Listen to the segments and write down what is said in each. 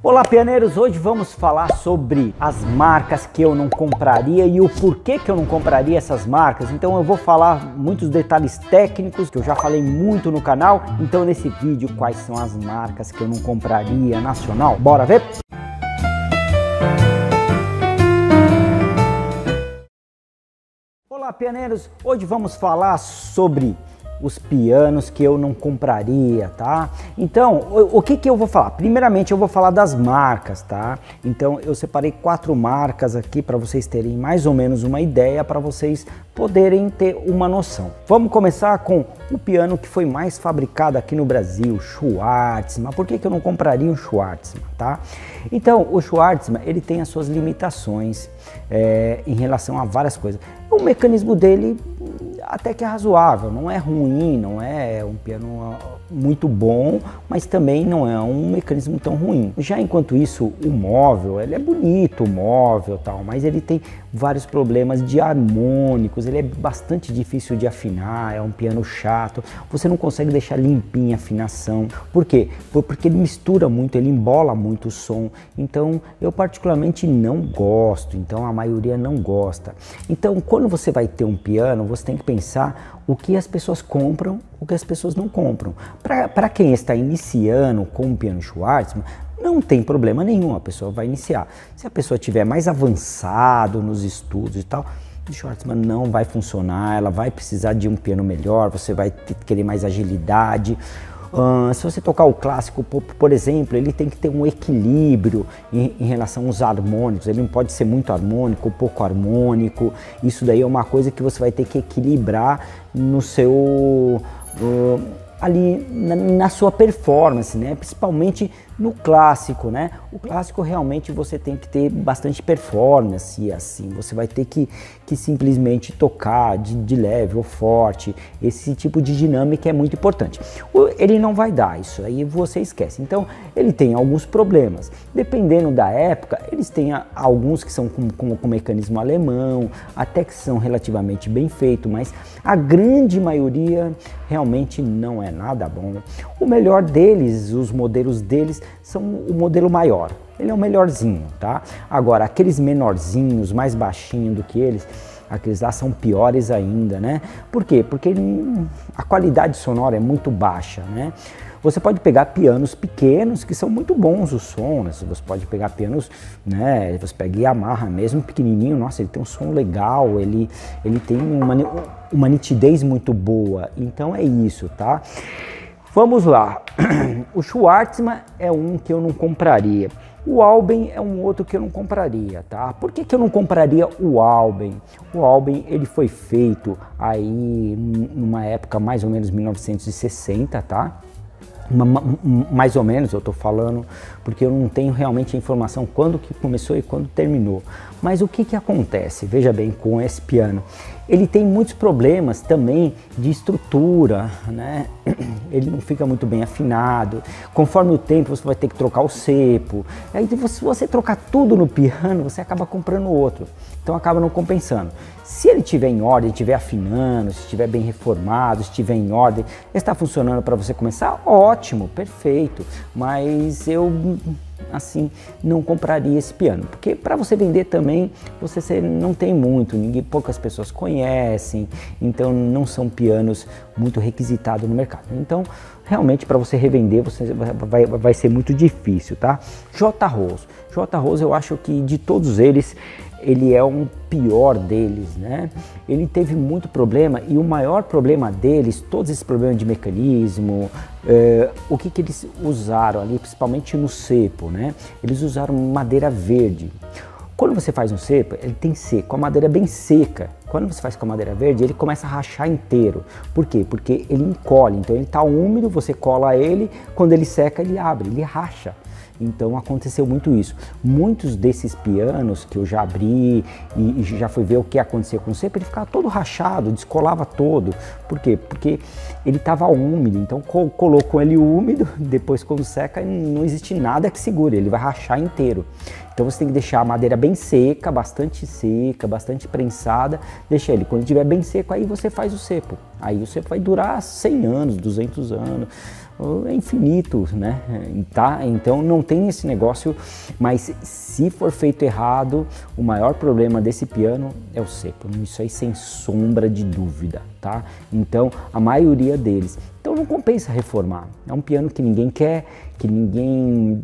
Olá, pianeiros! Hoje vamos falar sobre as marcas que eu não compraria e o porquê que eu não compraria essas marcas. Então eu vou falar muitos detalhes técnicos que eu já falei muito no canal. Então nesse vídeo, quais são as marcas que eu não compraria nacional? Bora ver? Olá, pianeiros! Hoje vamos falar sobre os pianos que eu não compraria, tá? Então, o que eu vou falar? Primeiramente, eu vou falar das marcas, tá? Então, eu separei 4 marcas aqui para vocês terem mais ou menos uma ideia, para vocês poderem ter uma noção. Vamos começar com o piano que foi mais fabricado aqui no Brasil, Schwartzman. Por que eu não compraria um Schwartzman, tá? Então, o Schwartzman, ele tem as suas limitações em relação a várias coisas. O mecanismo dele até que é razoável, não é ruim, não é um piano muito bom, mas também não é um mecanismo tão ruim. Já enquanto isso, o móvel, ele é bonito, o móvel tal, mas ele tem vários problemas de harmônicos, ele é bastante difícil de afinar, é um piano chato, você não consegue deixar limpinha a afinação. Por quê? Porque ele mistura muito, ele embola muito o som, então eu particularmente não gosto, então a maioria não gosta. Então quando você vai ter um piano, você tem que pensar o que as pessoas compram, o que as pessoas não compram. Para quem está iniciando com o piano Schwartzman, não tem problema nenhum, a pessoa vai iniciar. Se a pessoa tiver mais avançado nos estudos e tal, o Schwartzman não vai funcionar, ela vai precisar de um piano melhor, você vai querer mais agilidade. Se você tocar o clássico, por exemplo, ele tem que ter um equilíbrio em relação aos harmônicos, ele não pode ser muito harmônico ou pouco harmônico. Isso daí é uma coisa que você vai ter que equilibrar no seu ali na sua performance, né? Principalmente no clássico, né? O clássico realmente você tem que ter bastante performance, assim, você vai ter que simplesmente tocar de leve ou forte, esse tipo de dinâmica é muito importante. Ele não vai dar isso, aí você esquece. Então, ele tem alguns problemas. Dependendo da época, eles têm alguns que são com mecanismo alemão, até que são relativamente bem feitos, mas a grande maioria realmente não é nada bom. O melhor deles, os modelos deles, são o modelo maior. Ele é o melhorzinho, tá? Agora, aqueles menorzinhos, mais baixinhos do que eles, aqueles lá são piores ainda, né? Por quê? Porque a qualidade sonora é muito baixa, né? Você pode pegar pianos pequenos que são muito bons o som, né? Você pode pegar pianos, né? Você pega Yamaha mesmo pequenininho, nossa, ele tem um som legal, ele tem uma nitidez muito boa, então é isso, tá? Vamos lá, o Schwartzman é um que eu não compraria. O Alben é um outro que eu não compraria, tá? Por que eu não compraria o Alben? O Alben, ele foi feito aí numa época mais ou menos 1960, tá? Mais ou menos, eu tô falando, porque eu não tenho realmente a informação quando que começou e quando terminou. Mas o que acontece? Veja bem, com esse piano, ele tem muitos problemas também de estrutura, né? Ele não fica muito bem afinado. Conforme o tempo, você vai ter que trocar o cepo. Aí, se você trocar tudo no piano, você acaba comprando outro. Então, acaba não compensando. Se ele estiver em ordem, estiver afinando, se estiver bem reformado, se estiver em ordem, está funcionando para você começar, ótimo, perfeito. Mas eu, assim, não compraria esse piano, porque para você vender também, você não tem muito, poucas pessoas conhecem, então não são pianos muito requisitados no mercado. Então, realmente, para você revender, vai ser muito difícil, tá? J. Rose, eu acho que de todos eles, ele é um pior deles, né? Ele teve muito problema e o maior problema deles, todos esses problemas de mecanismo, o que eles usaram ali, principalmente no cepo, né? Eles usaram madeira verde. Quando você faz um cepo, ele tem que ser com a madeira bem seca. Quando você faz com a madeira verde, ele começa a rachar inteiro. Por quê? Porque ele encolhe, então ele está úmido, você cola ele, quando ele seca, ele abre, ele racha. Então aconteceu muito isso. Muitos desses pianos que eu já abri e já fui ver o que acontecia com o cepo, ele ficava todo rachado, descolava todo. Por quê? Porque ele estava úmido, então colocou ele úmido, depois quando seca não existe nada que segure, ele vai rachar inteiro. Então você tem que deixar a madeira bem seca, bastante prensada, deixa ele. Quando estiver bem seco, aí você faz o cepo. Aí o cepo vai durar 100 anos, 200 anos. é infinito, né? Tá? Então não tem esse negócio, mas se for feito errado, o maior problema desse piano é o sépalo, isso aí sem sombra de dúvida, tá? Então a maioria deles, então não compensa reformar, é um piano que ninguém quer, que ninguém,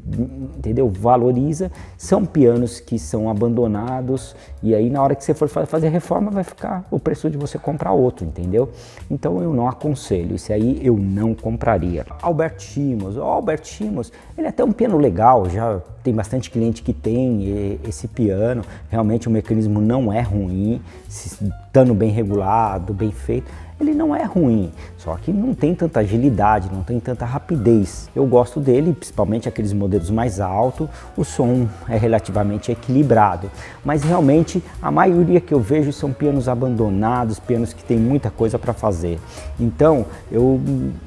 entendeu, valoriza, são pianos que são abandonados e aí na hora que você for fazer reforma vai ficar o preço de você comprar outro, entendeu? Então eu não aconselho, esse aí eu não compraria. Albert Schimos, o Albert Schimos, ele é até um piano legal, já tem bastante cliente que tem esse piano, realmente o mecanismo não é ruim, estando bem regulado, bem feito, ele não é ruim, só que não tem tanta agilidade, não tem tanta rapidez. Eu gosto dele, principalmente aqueles modelos mais altos, o som é relativamente equilibrado, mas realmente a maioria que eu vejo são pianos abandonados, pianos que tem muita coisa para fazer. Então,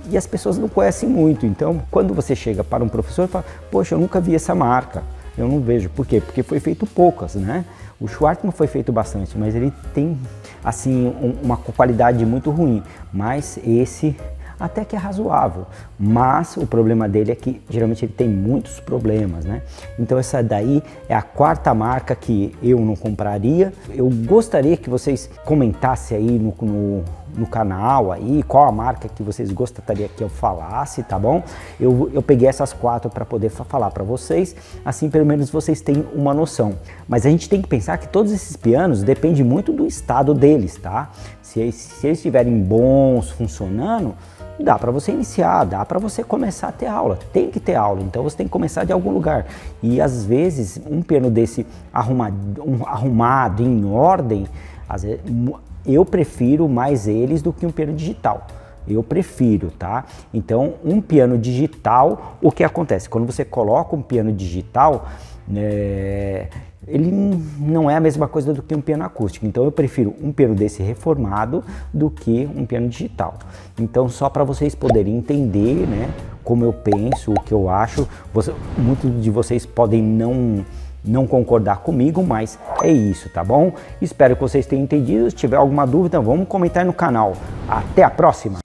e as pessoas não conhecem muito, então quando você chega para um professor e fala, poxa, eu nunca vi essa marca, eu não vejo, por quê? Porque foi feito poucas, né? O Schwartzman foi feito bastante, mas ele tem assim uma qualidade muito ruim, mas esse até que é razoável, mas o problema dele é que geralmente ele tem muitos problemas, né? Então essa daí é a quarta marca que eu não compraria. Eu gostaria que vocês comentassem aí no canal aí qual a marca que vocês gostariam que eu falasse, tá bom? Eu peguei essas quatro para poder falar para vocês, assim pelo menos vocês têm uma noção. Mas a gente tem que pensar que todos esses pianos dependem muito do estado deles, tá? Se eles estiverem bons, funcionando, dá para você iniciar, dá para você começar a ter aula, tem que ter aula, então você tem que começar de algum lugar. E às vezes um piano desse arrumado, em ordem, às vezes, eu prefiro mais eles do que um piano digital. Eu prefiro, tá? Então um piano digital, o que acontece? Quando você coloca um piano digital, ele não é a mesma coisa do que um piano acústico, então eu prefiro um piano desse reformado do que um piano digital. Então só para vocês poderem entender, né, como eu penso, o que eu acho, muitos de vocês podem não concordar comigo, mas é isso, tá bom? Espero que vocês tenham entendido, se tiver alguma dúvida, vamos comentar no canal. Até a próxima!